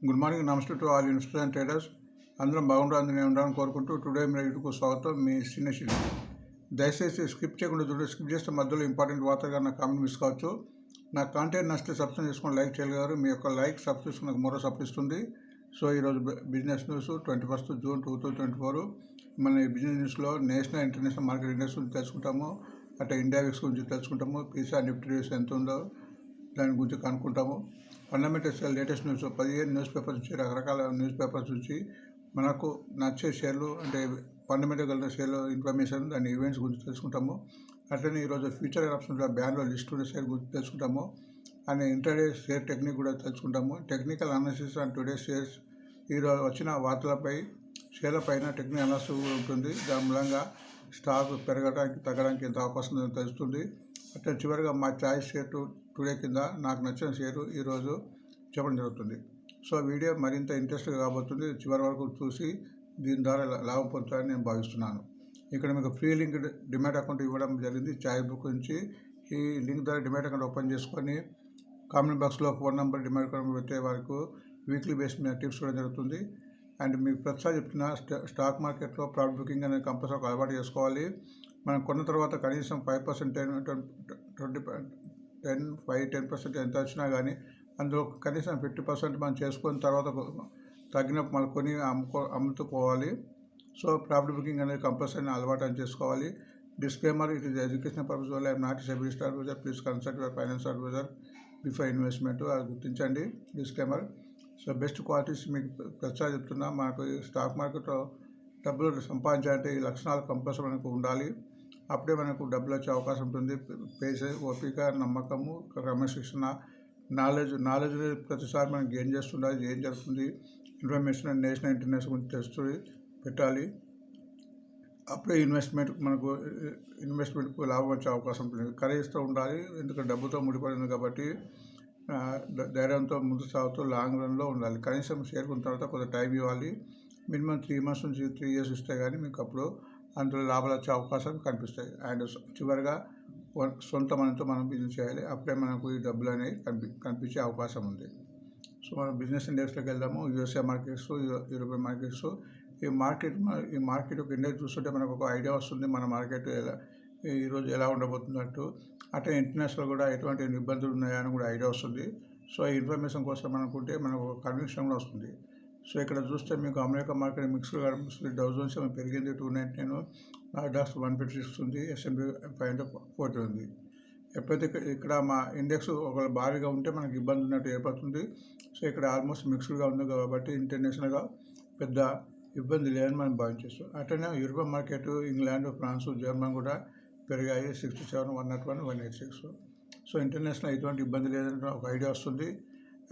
Good morning, నమస్తే to all investors and traders. అందరం బాగుండాలని నేను ఉండాలని కోరుకుంటూ టుడే మీ యూట్యూబ్కు స్వాగతం. మీ సిన్న దయచేసి స్కిప్ చేయకుండా చూడండి. స్కిప్ చేస్తే మధ్యలో ఇంపార్టెంట్ వార్తగా నా కామెంట్ మిస్ కావచ్చు. నా కాంటెంట్ నచ్చితే సబ్స్క్రైబ్ చేసుకొని లైక్ చేయగలరు. మీ యొక్క లైక్ సబ్స్క్రిప్షన్ నాకు మరో సపోర్ట్ ఇస్తుంది. సో ఈరోజు బిజినెస్ న్యూస్ 21 జూన్ 2024. మన ఈ బిజినెస్ న్యూస్లో నేషనల్ ఇంటర్నేషనల్ మార్కెట్ ఇండెక్స్ గురించి తెలుసుకుంటాము. అట్లా ఇండియా విక్స్ గురించి తెలుసుకుంటాము. పీసా నిఫ్టీ న్యూస్ ఎంత ఉందో దాని గురించి కనుక్కుంటాము. Fundamentals latest news 15 news papers నుంచి, రకరకాల న్యూస్ పేపర్స్ నుంచి మనకు నచ్చే షేర్లు అంటే ఫండమెంటల్ కలిగిన షేర్లు ఇన్ఫర్మేషన్, దాని ఈవెంట్స్ గురించి తెలుసుకుంటాము. అట్లనే ఈరోజు ఫ్యూచర్ ఆప్షన్స్లో బ్యాన్లో లిస్ట్ ఉన్న షేర్ గురించి తెలుసుకుంటాము. అండ్ ఇంటర్డే షేర్ టెక్నిక్ కూడా తెలుసుకుంటాము. Technical analysis and today shares, ఈరోజు వచ్చిన వార్తలపై షేర్ల పైన టెక్నికల్ అనాలిసిస్ ఉంటుంది. దాని మూలంగా స్టాక్ పెరగడానికి తగ్గడానికి ఎంత అవకాశం ఉందో తెలుస్తుంది. అట్లా చివరిగా మా చాయిస్ షేర్ టుడే కింద నాకు నచ్చిన షేరు ఈరోజు చెప్పడం జరుగుతుంది. సో వీడియో మరింత ఇంట్రెస్ట్గా కాబోతుంది. చివరి వరకు చూసి దీని ద్వారా లాభం పొందుతారని నేను భావిస్తున్నాను. ఇక్కడ మీకు ఫ్రీ లింక్ డిమాట్ అకౌంట్ ఇవ్వడం జరిగింది చాయ్ బుక్ నుంచి. ఈ లింక్ ద్వారా డిమాట్ అకౌంట్ ఓపెన్ చేసుకొని కామెంట్ బాక్స్లో ఫోన్ నెంబర్ డిమాట్ అకౌంట్ పెట్టే వరకు వీక్లీ బేస్ మీద టిప్స్ ఇవ్వడం జరుగుతుంది. అండ్ మీకు ప్రతిసారి చెప్తున్న స్టాక్ మార్కెట్లో ప్రాఫిట్ బుకింగ్ అనేది కంపల్సరీ అలవాటు చేసుకోవాలి. మనం కొన్న తర్వాత కనీసం 5%, 10% ఎంత వచ్చినా కానీ అందులో కనీసం 50% మనం చేసుకున్న తర్వాత తగ్గినప్పుడు మళ్ళీ కొని అమ్ముతూ పోవాలి. సో ప్రాఫిట్ బుకింగ్ అనేది కంపల్సరీ అలవాటు అని చేసుకోవాలి. Disclaimer: it is education purpose వల్ల I'm not SEBI registered advisor. Please consult your financial advisor before investment. అది గుర్తించండి, డిస్క్లైమర్. సో బెస్ట్ క్వాలిటీస్ మీకు ప్రచారం చెప్తున్నా. మనకు స్టాక్ మార్కెట్లో డబ్బులు సంపాదించాలంటే ఈ లక్షణాలు కంపల్సరీ మనకు ఉండాలి. అప్పుడే మనకు డబ్బులు వచ్చే అవకాశం ఉంటుంది. పేషెన్స్, ఓపిక, నమ్మకము, క్రమశిక్షణ, నాలెడ్జ్ ప్రతిసారి మనం గెయిన్ చేస్తుండాలి. ఏం జరుగుతుంది ఇన్ఫర్మేషన్ నేషనల్ ఇంటర్నేషనల్ గురించి తెలుస్తుంది పెట్టాలి. అప్పుడే ఇన్వెస్ట్మెంట్కు లాభం వచ్చే అవకాశం ఉంటుంది. కరేజ్తో ఉండాలి, ఎందుకంటే డబ్బుతో ముడిపడింది కాబట్టి ధైర్యంతో ముందు సాగుతూ లాంగ్ రన్లో ఉండాలి. కనీసం చేరుకున్న తర్వాత కొంత టైం ఇవ్వాలి. మినిమం 3 months నుంచి 3 years ఇస్తే కానీ మీకు అప్పుడు అందులో లాభాలు వచ్చే అవకాశాలు కనిపిస్తాయి. అండ్ చివరిగా సొంత మనతో మనం బిజినెస్ చేయాలి. అప్పుడే మనకు ఈ డబ్బులు అనేవి కనిపించే అవకాశం ఉంది. సో మనం బిజినెస్ ఇండెక్స్లోకి వెళ్దాము. USA markets, European markets. ఈ మార్కెట్ ఒక ఇండెక్స్ చూస్తుంటే మనకు ఒక ఐడియా వస్తుంది మన మార్కెట్ ఈరోజు ఎలా ఉండబోతున్నట్టు. అట్లా ఇంటర్నేషనల్ కూడా ఎటువంటి ఇబ్బందులు ఉన్నాయని కూడా ఐడియా వస్తుంది. సో ఈ ఇన్ఫర్మేషన్ కోసం అనుకుంటే మనకు కన్విక్షన్ కూడా వస్తుంది. సో ఇక్కడ చూస్తే మీకు అమెరికా మార్కెట్ మిక్స్గా కనిపిస్తుంది. డౌ జోన్స్ పెరిగింది 299, నాస్డాక్ 156 ఉంది, S&P 500 40 ఉంది. ఎప్పుడైతే ఇక్కడ మా ఇండెక్స్ ఒక భారీగా ఉంటే మనకి ఇబ్బంది ఉన్నట్టు ఏర్పడుతుంది. సో ఇక్కడ ఆల్మోస్ట్ మిక్స్డ్గా ఉంది కాబట్టి ఇంటర్నేషనల్గా పెద్ద ఇబ్బంది లేదని మనం భావించేస్తాం. అట్లనే European market, England, France, Germany కూడా పెరిగాయి. 67, 101, 186. సో ఇంటర్నేషనల్ ఎటువంటి ఇబ్బంది లేదని ఒక ఐడియా వస్తుంది.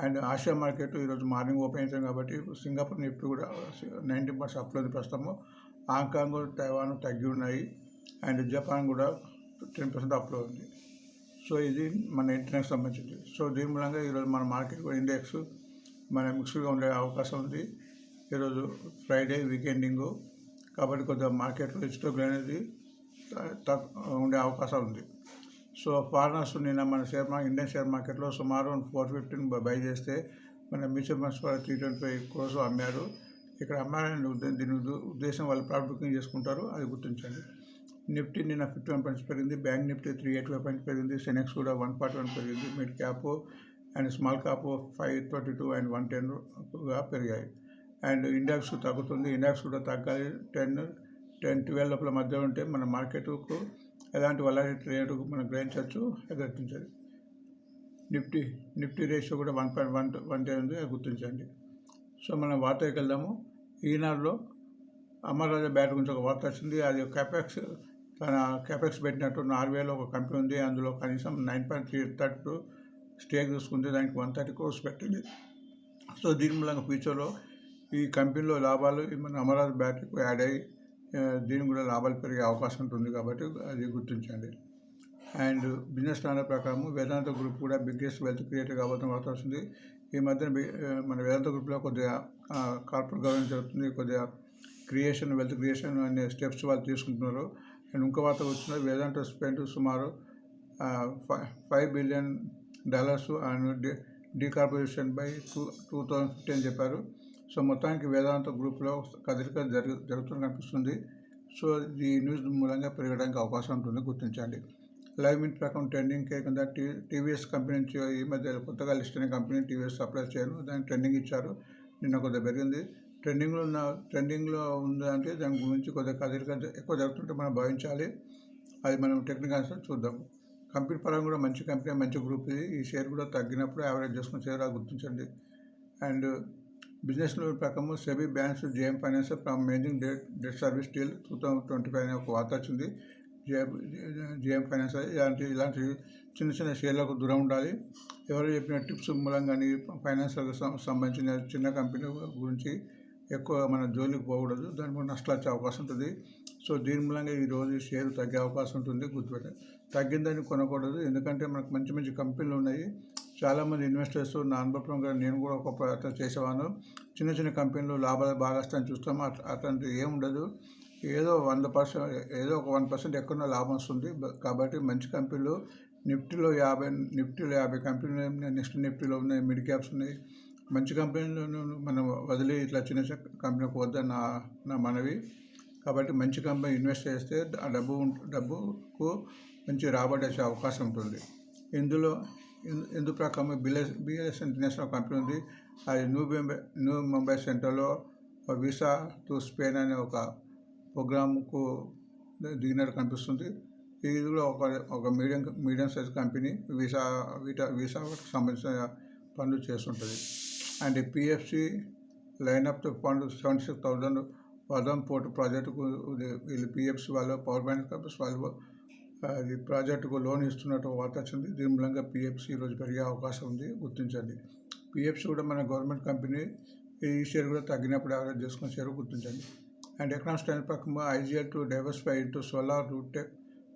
అండ్ ఆసియా మార్కెట్ ఈరోజు మార్నింగ్ ఓపెన్ అవుతాం కాబట్టి సింగపూర్ నిఫ్టీ కూడా 19% అప్లో ఉంది ప్రస్తుతము. హాంకాంగ్, తైవాన్ తగ్గి ఉన్నాయి. అండ్ జపాన్ కూడా 10% అప్లో ఉంది. సో ఇది మన ఇంటర్నెట్ సంబంధించింది. సో దీని మూలంగా ఈరోజు మన మార్కెట్ ఇండెక్స్ మన మిక్స్డ్గా ఉండే అవకాశం ఉంది. ఈరోజు ఫ్రైడే వీకెండింగ్ కాబట్టి కొద్దిగా మార్కెట్లో హెచ్చుతగ్గులు అనేది ఉండే అవకాశం ఉంది. సో ఫారినర్స్ నిన్న మన ఇండియన్ షేర్ మార్కెట్లో సుమారు 415 బై చేస్తే మన మ్యూచువల్ ఫండ్స్ వాళ్ళు 325 crores అమ్మారు. ఇక్కడ అమ్మారని దీని ఉద్దేశం వాళ్ళు ప్రాఫిట్ బుకింగ్ చేసుకుంటారు, అది గుర్తించండి. నిఫ్టీ నిన్న 51 points పెరిగింది. బ్యాంక్ నిఫ్టీ 385 points పెరిగింది. సెనెక్స్ కూడా 141 పెరిగింది. Mid cap and small cap 522 and 110గా పెరిగాయి. అండ్ ఇండెక్స్ తగ్గుతుంది. ఇండెక్స్ కూడా తగ్గాలి. 10-12 లోపల మధ్య ఉంటే మన మార్కెట్కు ఎలాంటి వలాటిలిటీ రేటు మనం గ్రహించవచ్చు, గుర్తించండి. నిఫ్టీ రేషియో కూడా 1.110 ఉంది, అది గుర్తించండి. సో మనం వార్తకి వెళ్దాము. ఈనాడులో అమర్ రాజా బ్యాట్ గురించి ఒక వార్త వచ్చింది. అది క్యాపెక్స్ పెట్టినట్టు నార్వేలో ఒక కంపెనీ ఉంది. అందులో కనీసం 9.32 స్టేక్ తీసుకుంటే దానికి 130 crores పెట్టింది. సో దీని మూలంగా ఫ్యూచర్లో ఈ కంపెనీలో లాభాలు మన అమర్ రాజా బ్యాటరీకి యాడ్ అయ్యి దీనికి కూడా లాభాలు పెరిగే అవకాశం ఉంటుంది కాబట్టి అది గుర్తించండి. అండ్ బిజినెస్ స్టాండర్డ్ ప్రకారం వేదాంత గ్రూప్ కూడా బిగ్గెస్ట్ వెల్త్ క్రియేటర్ కాబోతున్న వార్త వస్తుంది. ఈ మధ్యన మన వేదాంత గ్రూప్లో కొద్దిగా కార్పొరేట్ గవర్నెన్స్ జరుగుతుంది, కొద్దిగా వెల్త్ క్రియేషన్ అనే స్టెప్స్ వాళ్ళు తీసుకుంటున్నారు. అండ్ ఇంకో వార్త వచ్చినది, వేదాంత స్పెండ్ సుమారు $5 billion అండ్ డీకార్పొరేషన్ బై 2050 అని చెప్పారు. సో మొత్తానికి వేదాంత గ్రూప్లో కదలిక జరుగుతున్న కనిపిస్తుంది. సో ఈ న్యూస్ మూలంగా పెరగడానికి అవకాశం ఉంటుంది, గుర్తించండి. లైవ్ మినిట్ ప్రకారం ట్రెండింగ్ కింద టీవీఎస్ కంపెనీ నుంచి ఈ మధ్య కొత్తగా లిస్ట్ అయిన కంపెనీ టీవీఎస్ సప్లై చేయను, దానికి ట్రెండింగ్ ఇచ్చారు. నిన్న కొద్దిగా పెరిగింది. ట్రెండింగ్లో ఉంది అంటే దాని గురించి కొద్దిగా కదలిక ఎక్కువ జరుగుతుంటే మనం భావించాలి. అది మనం టెక్నికల్ ఆన్సర్ చూద్దాం. కంపెనీ పరంగా కూడా మంచి కంపెనీ, మంచి గ్రూప్ ఇది. ఈ షేర్ కూడా తగ్గినప్పుడు యావరేజ్ చేసుకుని షేర్ గుర్తించండి. అండ్ బిజినెస్ ప్రకారం SEBI bans JM Finance from managing debt service till 2025 అనే ఒక వార్త వచ్చింది. జేఎం ఫైనాన్స్ ఇలాంటి చిన్న చిన్న షేర్లకు దూరం ఉండాలి. ఎవరు చెప్పిన టిప్స్ మూలంగా కానీ ఫైనాన్స్లకు సంబంధించిన చిన్న కంపెనీ గురించి ఎక్కువ మన జోలికి పోకూడదు, దాని వల్ల నష్టాలు వచ్చే అవకాశం ఉంటుంది. సో దీని మూలంగా ఈరోజు షేర్ తగ్గే అవకాశం ఉంటుంది, గుర్తుపెట్టాలి. తగ్గిందని కొనకూడదు, ఎందుకంటే మనకు మంచి మంచి కంపెనీలు ఉన్నాయి. చాలామంది ఇన్వెస్టర్స్ నా అనుభవంగా నేను కూడా ఒక ప్రయత్నం చేసేవాను. చిన్న చిన్న కంపెనీలు లాభాలు బాగా వస్తాయని చూస్తాము, అట్లాంటివి ఏముండదు. ఏదో 100%, ఏదో ఒక 1% ఎక్కువ లాభం వస్తుంది. కాబట్టి మంచి కంపెనీలు నిఫ్టీలో 50 కంపెనీలు, నెక్స్ట్ నిఫ్టీలో ఉన్నాయి, మిడ్ క్యాప్స్ ఉన్నాయి. మంచి కంపెనీలను మనం వదిలి ఇట్లా చిన్న చిన్న కంపెనీకి వద్దని నా మనవి. కాబట్టి మంచి కంపెనీ ఇన్వెస్ట్ చేస్తే ఆ డబ్బుకు మంచి రాబడి వచ్చే అవకాశం ఉంటుంది. ఇందు ప్రకారం బిఎల్ఎస్ ఇంటర్నేషనల్ కంపెనీ ఉంది. అది న్యూ ముంబై సెంటర్లో వీసా టు స్పెయిన్ అనే ఒక ప్రోగ్రామ్కు దిగినట్టు కనిపిస్తుంది. ఇది కూడా ఒక మీడియం సైజ్ కంపెనీ, వీసాకు సంబంధించిన పనులు చేస్తుంటుంది. And PFC lineup fund 76,000 Vardhan port ప్రాజెక్టుకు వీళ్ళు పిఎఫ్సి వాళ్ళు, పవర్ బ్యాంక్ కంపెనీస్ వాళ్ళు అది ప్రాజెక్టుకు లోన్ ఇస్తున్నట్టు వార్త వచ్చింది. దీని మూలంగా పిఎఫ్సి ఈరోజు పెరిగే అవకాశం ఉంది, గుర్తించండి. పిఎఫ్సి కూడా మన గవర్నమెంట్ కంపెనీ. ఈ షేర్ కూడా తగ్గినప్పుడు యావరేజ్ చేసుకుని షేర్ గుర్తించండి. అండ్ ఎకనామిక్ స్టాండ్ ప్రకారం IGL to diversify into solar రూటెక్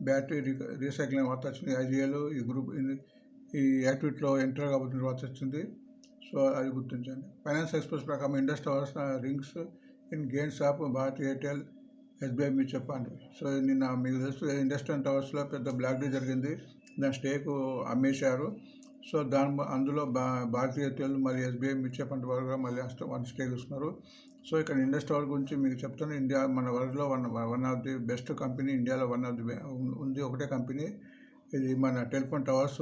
బ్యాటరీ రీసైక్లింగ్ వార్త వచ్చింది. ఐజీఎల్ ఈ గ్రూప్ ఈ యాక్టివిటీలో ఎంటర్ కాబోతున్న వార్త వచ్చింది. సో అది గుర్తించండి. ఫైనాన్స్ ఎక్స్ప్రెస్ ప్రకారం Indus towers rings in gains of Bharat Airtel SBI mutual fund. So నిన్న మీకు తెలుసు ఇండస్ట్రియల్ టవర్స్లో పెద్ద బ్లాక్ డీ జరిగింది, దాని స్టేక్ అమ్మేశారు. సో అందులో భారతీయ ఎయిర్టెల్ మరియు ఎస్బీఐ మ్యూచువల్ ఫండ్ వరకు మళ్ళీ వన్ స్టేక్ ఇస్తున్నారు. సో ఇక్కడ ఇండస్ టవర్ గురించి మీకు చెప్తాను. ఇండియా మన వరల్డ్లో one of the best company, ఇండియాలో వన్ ఆఫ్ ది ఉంది, ఒకటే కంపెనీ ఇది. మన టెలిఫోన్ టవర్స్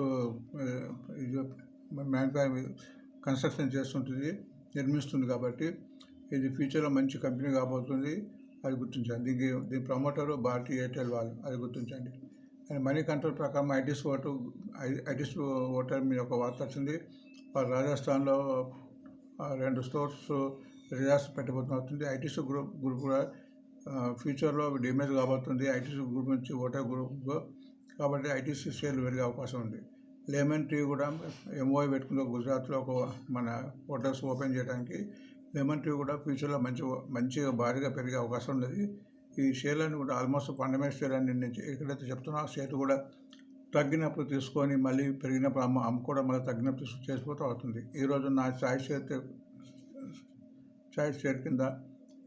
కన్స్ట్రక్షన్ చేస్తుంటుంది, నిర్మిస్తుంది. కాబట్టి ఇది ఫ్యూచర్లో మంచి కంపెనీ కాబోతుంది, అది గుర్తించండి. దీని ప్రమోటరు భారతీయ ఎయిర్టెల్ వాళ్ళు, అది గుర్తించండి. అండ్ మనీ కంట్రోల్ ప్రకారం ఐటీస్ ఓటర్ మీద ఒక వార్త వచ్చింది. రాజస్థాన్లో 2 స్టోర్స్ రిజార్ట్స్ పెట్టబోతుంది. ఐటీసీ గ్రూప్ కూడా ఫ్యూచర్లో డిమేజ్ కాబోతుంది. ఐటీసీ గ్రూప్ నుంచి ఓటర్ గ్రూప్, కాబట్టి ఐటీసీ షేర్లు పెరిగే అవకాశం ఉంది. లెమన్ ట్రీ కూడా ఎంఓఐ పెట్టుకుంది గుజరాత్లో ఒక మన హోటల్స్ ఓపెన్ చేయడానికి. లెమన్ ట్రీ కూడా ఫ్యూచర్లో మంచిగా భారీగా పెరిగే అవకాశం ఉన్నది. ఈ షేర్లను కూడా ఆల్మోస్ట్ ఫండమెంటల్ షేర్ అని నేను ఎక్కడైతే చెప్తున్నా ఆ షేర్ కూడా తగ్గినప్పుడు తీసుకొని మళ్ళీ పెరిగినప్పుడు అమ్ముకోవడం, మళ్ళీ తగ్గినప్పుడు చేసిపోతూ అవుతుంది. ఈరోజు నా చాయిస్ షేర్ కింద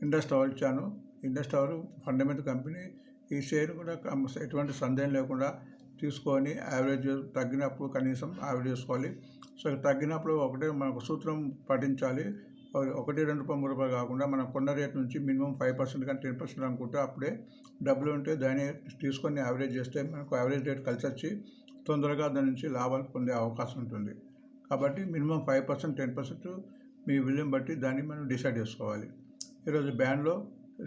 ఇండస్ టవర్ ఇచ్చాను. Indus tower fundamental company. ఈ షేర్ కూడా ఎటువంటి సందేహం లేకుండా తీసుకొని యావరేజ్ తగ్గినప్పుడు కనీసం యావరేజ్ చేసుకోవాలి. సో తగ్గినప్పుడు ఒకటే మనకు సూత్రం పాటించాలి. 1-2 రూపాయలు కాకుండా మనం కొన్న రేట్ నుంచి మినిమం 5% కానీ 10% అనుకుంటే అప్పుడే డబ్బులు ఉంటే దాన్ని తీసుకొని యావరేజ్ చేస్తే మనకు యావరేజ్ రేట్ కలిసి వచ్చి తొందరగా దాని నుంచి లాభాలు పొందే అవకాశం ఉంటుంది. కాబట్టి మినిమం 5%, 10% మీ విలువను బట్టి దాన్ని మనం డిసైడ్ చేసుకోవాలి. ఈరోజు బ్యాన్లో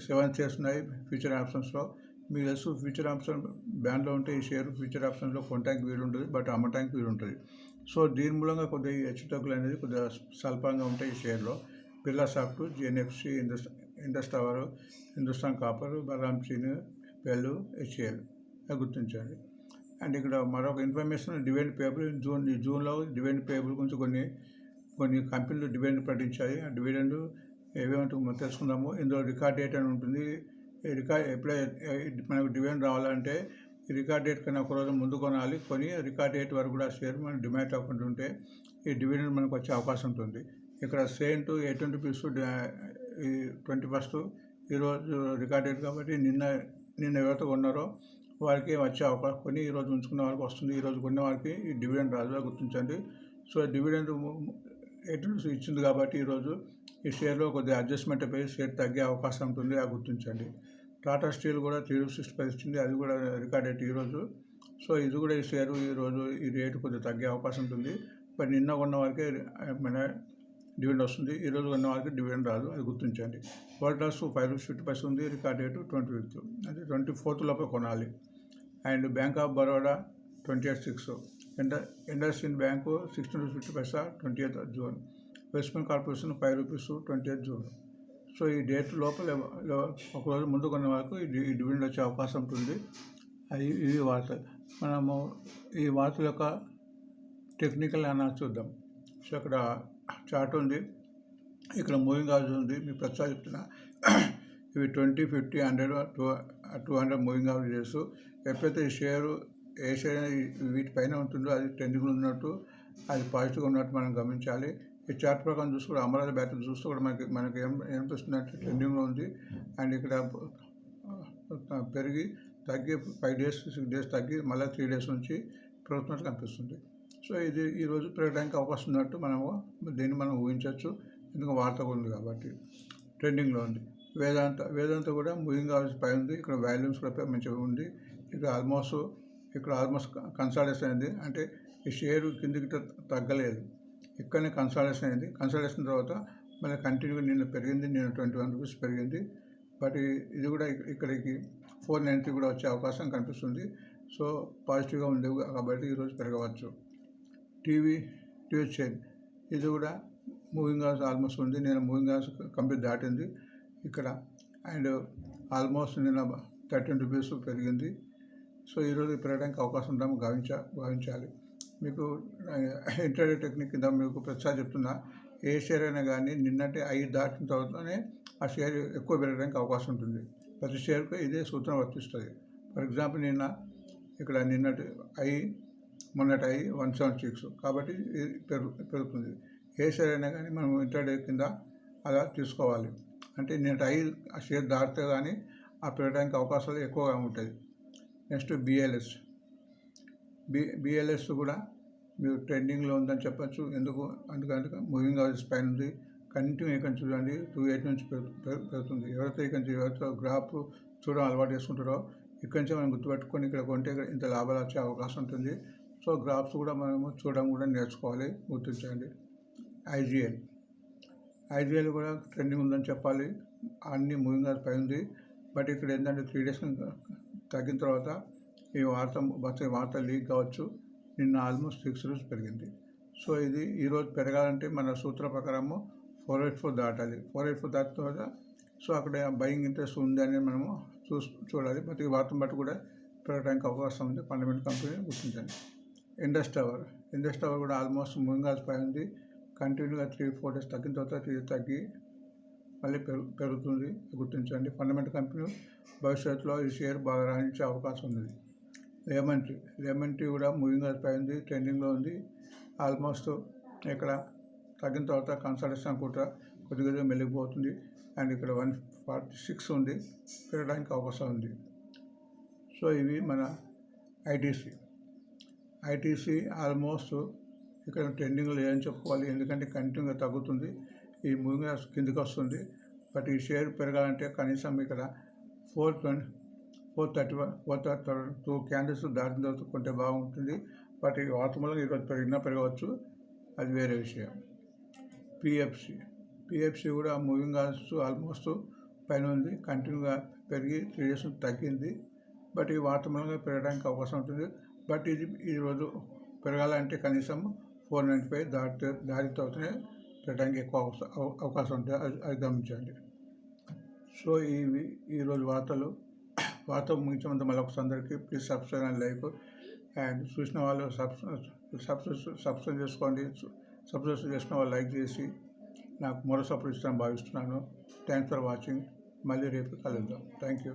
7 షేర్స్ ఉన్నాయి ఫ్యూచర్ ఆప్షన్స్లో. మీకు తెలుసు ఫ్యూచర్ ఆప్షన్ బ్యాన్లో ఉంటే ఈ షేర్ ఫ్యూచర్ ఆప్షన్స్లో కొనడానికి వీలు ఉంటుంది, బట్ అమ్మటానికి వీలు ఉంటుంది. సో దీని మూలంగా కొద్దిగా హెచ్చుతగ్గులు అనేది కొద్దిగా స్వల్పంగా ఉంటాయి ఈ షేర్లో. Birlasoft, GNFC, Indus tower, Hindustan copper, Balram Chini, పెల్లు, హెచ్ఏఎల్ గుర్తించండి. అండ్ ఇక్కడ మరొక ఇన్ఫర్మేషన్, డివిడెండ్ పేబుల్ జూన్లో డివిడెండ్ పేబుల్ గురించి కొన్ని కంపెనీలు డివిడెండ్ ప్రకటించాయి. ఆ డివిడెండ్ ఏవేమంటూ మనం తెలుసుకుందాము. ఇందులో రికార్డ్ డేట్ అని ఉంటుంది. మనకు డివిడెండ్ రావాలంటే ఈ రికార్డ్ డేట్ కన్నా ఒకరోజు ముందు కొనాలి. రికార్డ్ డేట్ వరకు కూడా షేర్ మనం డిమాట్ అవ్వకుండా ఉంటే ఈ డివిడెండ్ మనకు వచ్చే అవకాశం ఉంటుంది. ఇక్కడ సేమ్ టు 8 రూపీస్ 21st ఈరోజు రికార్డ్ డేట్ కాబట్టి నిన్న ఎవరైతే కొన్నారో వారికి వచ్చే అవకాశం, ఈరోజు ఉంచుకున్న వారికి వస్తుంది. ఈరోజు కొన్న వారికి ఈ డివిడెండ్ రాజుగా గుర్తించండి. సో డివిడెండ్ 8 రూపీస్ ఇచ్చింది కాబట్టి ఈరోజు ఈ షేర్లో కొద్దిగా అడ్జస్ట్మెంట్ అయిపోయి షేర్ తగ్గే అవకాశం ఉంటుంది, అది గుర్తించండి. టాటా స్టీల్ కూడా 3.65 ఇచ్చింది, అది కూడా రికార్డ్ రేట్ ఈరోజు. సో ఇది కూడా ఈ షేరు ఈరోజు ఈ రేటు కొద్దిగా తగ్గే అవకాశం ఉంటుంది. బట్ నిన్న కొన్న వారికే మన డివిడెండ్ వస్తుంది, ఈరోజు కొన్న వారికి డివిడెండ్ రాదు, అది గుర్తించండి. వోల్టాస్ 5.50 ఉంది, రికార్డ్ రేటు 25th, అంటే 24th లోపల కొనాలి. And bank of Baroda 28.6, IndusInd bank 16.50 20th June, వెస్ట్మెన్ corporation 5 rupees 20th June. So ఈ డేట్ లోపల ఒకరోజు ముందు కొన్న వరకు ఈ డివిడెండ్ వచ్చే అవకాశం ఉంటుంది. ఇవి వార్తలు. మనము ఈ వార్తల యొక్క టెక్నికల్ అనాలిసిస్ చూద్దాం. సో ఇక్కడ చార్ట్ ఉంది, ఇక్కడ మూవింగ్ యావరేజ్ ఉంది, మీకు ప్రతిసారి చెప్తున్నా. ఇవి 20, 50, 100, 200 మూవింగ్ యావరేజెస్. ఎప్పుడైతే ఈ షేరు ఏ షేర్ వీటిపైన ఉంటుందో అది ట్రెండింగ్లో ఉన్నట్టు, అది పాజిటివ్గా ఉన్నట్టు మనం గమనించాలి. ఈ చార్ట్ ప్రకారం చూసుకుంటే అమరావతి బ్యాటరీ చూస్తూ కూడా మనకి ఏమనిపిస్తుందంటే ట్రెండింగ్లో ఉంది. అండ్ ఇక్కడ పెరిగి తగ్గి 5 days 6 days తగ్గి మళ్ళీ 3 days నుంచి పెరుగుతున్నట్టు కనిపిస్తుంది. సో ఇది ఈరోజు పెరగడానికి అవకాశం ఉన్నట్టు దీన్ని మనం ఊహించవచ్చు, ఎందుకంటే వార్త ఉంది కాబట్టి. ట్రెండింగ్లో ఉంది. వేదాంత కూడా మూవింగ్ యావరేజ్ పై ఉంది, ఇక్కడ వాల్యూమ్స్ కూడా మంచిగా ఉంది. ఇక్కడ ఆల్మోస్ట్ కన్సాలిడేషన్ అయింది, అంటే ఈ షేరు కిందికి తగ్గలేదు, ఇక్కడనే కన్సాలిడేషన్ అయింది. కన్సాలిడేషన్ తర్వాత మళ్ళీ కంటిన్యూగా నిన్న పెరిగింది, నిన్న 21 రూపీస్ పెరిగింది. బట్ ఇది కూడా ఇక్కడికి 490 కూడా వచ్చే అవకాశం కనిపిస్తుంది. సో పాజిటివ్గా ఉంది కాబట్టి ఈరోజు పెరగవచ్చు. టీవీ చైన్ ఇది కూడా మూవింగ్ యావరేజ్ ఆల్మోస్ట్ ఉంది, నేను మూవింగ్ యావరేజ్ కంప్లీట్ దాటింది ఇక్కడ. అండ్ ఆల్మోస్ట్ నిన్న 13 రూపీస్ పెరిగింది. సో ఈరోజు పెరగడానికి అవకాశం ఉందాము భావించాలి. మీకు ఇంటర్డే టెక్నిక్ కింద మీకు ప్రతిసారి చెప్తున్నా, ఏ షేర్ అయినా కానీ నిన్నటి 5 దాటిన తర్వాతనే ఆ షేర్ ఎక్కువ పెరగడానికి అవకాశం ఉంటుంది. ప్రతి షేర్కు ఇదే సూత్రం వర్తిస్తుంది. ఫర్ ఎగ్జాంపుల్ నిన్నటి మొన్నటి 176, కాబట్టి ఇది పెరుగుతుంది. ఏ షేర్ అయినా కానీ మనం ఇంటర్డే కింద అలా తీసుకోవాలి. అంటే నిన్నటి ఆ షేర్ దాటితే కానీ ఆ పెరగడానికి అవకాశాలు ఎక్కువగా ఉంటాయి. నెక్స్ట్ బిఎల్ఎస్ కూడా మీరు ట్రెండింగ్లో ఉందని చెప్పచ్చు. ఎందుకంటే మూవింగ్ యావరేజ్ పైన ఉంది, కంటిన్యూ ఇక్కడ చూడండి 280 నుంచి పెరుగుతుంది. ఎవరైతే గ్రాఫ్ చూడడం అలవాటు చేసుకుంటారో ఇక్కడి నుంచి మనం గుర్తుపెట్టుకొని ఇక్కడ కొంటే ఇంత లాభాలు వచ్చే అవకాశం ఉంటుంది. సో గ్రాఫ్స్ కూడా మనము చూడడం కూడా నేర్చుకోవాలి, గుర్తించండి. ఐజీఎల్ కూడా ట్రెండింగ్ ఉందని చెప్పాలి, అన్ని మూవింగ్ యావరేజ్ పై ఉంది. బట్ ఇక్కడ ఏంటంటే 3 days తగ్గిన తర్వాత ఈ వార్త లీక్ కావచ్చు. నిన్న ఆల్మోస్ట్ 6 రూపీస్ పెరిగింది. సో ఇది ఈరోజు పెరగాలంటే మన సూత్ర ప్రకారము 484 దాటాలి. 484 దాటిన తర్వాత సో అక్కడ బయింగ్ ఇంట్రెస్ట్ ఉంది అని మనము చూడాలి. బట్ ఈ వార్తను బట్టి కూడా పెరగడానికి అవకాశం ఉంది. ఫండమెంటల్ కంపెనీ గుర్తించండి. ఇండస్ టవర్ కూడా ఆల్మోస్ట్ మూవింగ్ యావరేజ్ పై ఉంది. కంటిన్యూగా 3-4 days తగ్గిన తర్వాత తగ్గి మళ్ళీ పెరుగుతుంది, గుర్తించండి. ఫండమెంటల్ కంపెనీ భవిష్యత్తులో ఈ షేర్ బాగా రాణించే అవకాశం ఉంది. లెమన్ ట్రీ కూడా మూవింగ్ యావరేజ్ పై ఉంది, ట్రెండింగ్లో ఉంది. ఆల్మోస్ట్ ఇక్కడ తగ్గిన తర్వాత కన్సల్టేషన్ కూడా కొద్దిగా మెలిగిపోతుంది. అండ్ ఇక్కడ 146 ఉంది, పెరగడానికి అవకాశం ఉంది. సో ఇవి మన ఐటీసీ ఆల్మోస్ట్ ఇక్కడ ట్రెండింగ్లో లేదని చెప్పుకోవాలి, ఎందుకంటే కంటిన్యూగా తగ్గుతుంది. ఈ మూవింగ్ యావరేజ్ కిందికి వస్తుంది. బట్ ఈ షేర్ పెరగాలంటే కనీసం ఇక్కడ 432 క్యాండిల్స్ దాటిన తర్వాత కొంటే బాగుంటుంది. బట్ ఈ వార్త మూలంగా ఈరోజు పెరగవచ్చు, అది వేరే విషయం. పిఎఫ్సి కూడా మూవింగ్ యావరేజ్ ఆల్మోస్ట్ పైన ఉంది, కంటిన్యూగా పెరిగి 3 days తగ్గింది. బట్ ఈ వార్త మూలంగా పెరగడానికి అవకాశం ఉంటుంది. బట్ ఇది ఈరోజు పెరగాలంటే కనీసం 495 దాటిన తర్వాతనే పెట్టడానికి ఎక్కువ అవకాశం ఉంటుంది, అది గమనించండి. సో ఈరోజు వార్త ముగించే ముందు మళ్ళీ ఒకసారి అందరికీ please subscribe and like. And చూసిన వాళ్ళు సబ్స్క్రైబ్ చేసుకోండి. సబ్స్క్రైబ్ చేసిన వాళ్ళు లైక్ చేసి నాకు మరో సపోర్ట్ ఇస్తానని భావిస్తున్నాను. Thanks for watching. మళ్ళీ రేపు కలుద్దాం. Thank you.